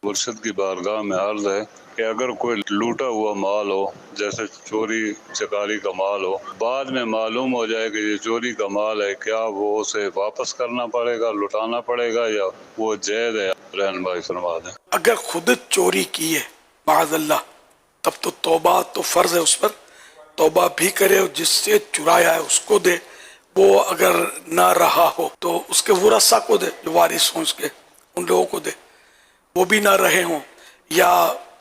مرشد کی بارگاہ میں عرض ہے کہ اگر کوئی لوٹا ہوا مال ہو، جیسے چوری چکاری کا مال ہو، بعد میں معلوم ہو جائے کہ یہ چوری کا مال ہے، کیا وہ اسے واپس کرنا پڑے گا، لٹانا پڑے گا، یا وہ جائز ہے؟ رہنمائی فرما دیں۔ اگر خود چوری کی ہے معاذ اللہ، تب تو توبہ تو فرض ہے اس پر، توبہ بھی کرے، اور جس سے چرایا ہے اس کو دے۔ وہ اگر نہ رہا ہو تو اس کے ورثاء کو دے، جو وارث ہوں اس کے، ان لوگوں کو دے، وہ بھی نہ رہے ہوں، یا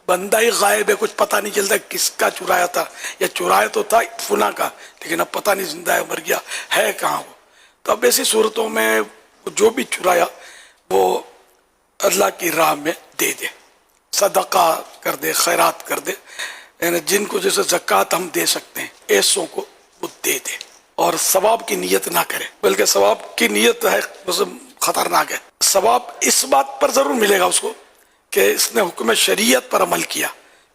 بندہ ہی غائب ہے، کچھ پتہ نہیں چلتا کس کا چرایا تھا، یا چرایا تو تھا فلاں کا لیکن اب پتہ نہیں زندہ ہے مر گیا ہے کہاں وہ، تو اب ایسی صورتوں میں جو بھی چرایا وہ اللہ کی راہ میں دے دے، صدقہ کر دے، خیرات کر دے، یعنی جن کو جیسے زکوٰۃ ہم دے سکتے ہیں ایسوں کو وہ دے دے، اور ثواب کی نیت نہ کرے، بلکہ ثواب کی نیت ہے خطرناک ہے۔ ثواب اس بات پر ضرور ملے گا اس کو کہ اس نے حکم شریعت پر عمل کیا،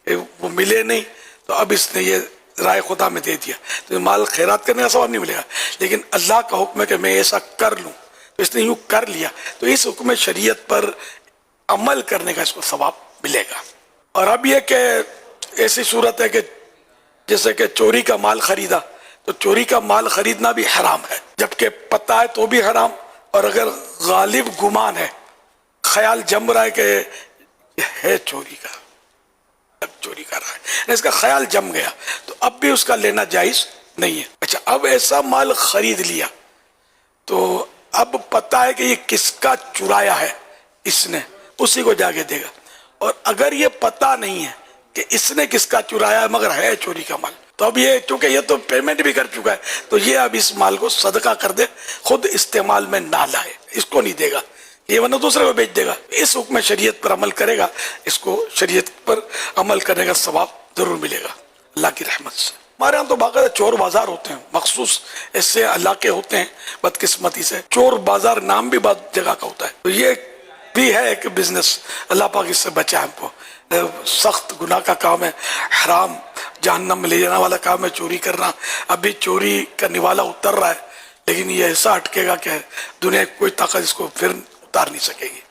کہ وہ ملے نہیں تو اب اس نے یہ رائے خدا میں دے دیا، تو مال خیرات کرنے کا ثواب نہیں ملے گا، لیکن اللہ کا حکم ہے کہ میں ایسا کر لوں تو اس نے یوں کر لیا، تو اس حکم شریعت پر عمل کرنے کا اس کو ثواب ملے گا۔ اور اب یہ کہ ایسی صورت ہے کہ جیسے کہ چوری کا مال خریدا، تو چوری کا مال خریدنا بھی حرام ہے، جبکہ پتہ ہے تو بھی حرام، اور اگر غالب گمان ہے، خیال جم رہا ہے کہ یہ ہے چوری کا، اب چوری کر رہا ہے، اس کا خیال جم گیا تو اب بھی اس کا لینا جائز نہیں ہے۔ اچھا، اب ایسا مال خرید لیا تو اب پتہ ہے کہ یہ کس کا چرایا ہے، اس نے اسی کو جا کے دے گا، اور اگر یہ پتہ نہیں ہے کہ اس نے کس کا چرایا ہے مگر ہے چوری کا مال، تو اب یہ چونکہ یہ تو پیمنٹ بھی کر چکا ہے تو یہ اب اس مال کو صدقہ کر دے، خود استعمال میں نہ لائے، اس کو نہیں دے گا، یہ ورنہ دوسرے کو بیچ دے گا۔ اس حکم شریعت پر عمل کرے گا، اس کو شریعت پر عمل کرنے کا ثواب ضرور ملے گا اللہ کی رحمت سے۔ ہمارے ہاں تو باقاعدہ چور بازار ہوتے ہیں، مخصوص ایسے علاقے ہوتے ہیں، بدقسمتی سے چور بازار نام بھی بعض جگہ کا ہوتا ہے، تو یہ بھی ہے ایک بزنس، اللہ پاک اس سے بچا ہم کو، سخت گناہ کا کام ہے، حرام جہنم میں لے جانے والا کام ہے چوری کرنا۔ ابھی چوری کا نوالا اتر رہا ہے، لیکن یہ ایسا اٹکے گا کہ دنیا کی کوئی طاقت اس کو پھر اتار نہیں سکے گی۔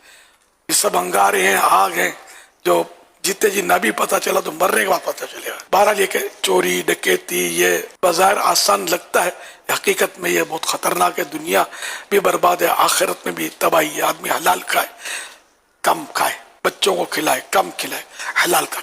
یہ سب انگارے ہیں، آگ ہیں، جو جیتے جی نہ بھی پتہ چلا تو مرنے کے بعد پتہ چلے گا۔ بہرحال یہ کہ چوری ڈکیتی یہ بظاہر آسان لگتا ہے، حقیقت میں یہ بہت خطرناک ہے، دنیا بھی برباد ہے، آخرت میں بھی تباہی ہے۔ آدمی حلال کھائے، کم کھائے، بچوں کو کھلائے، کم کھلائے، حلال کا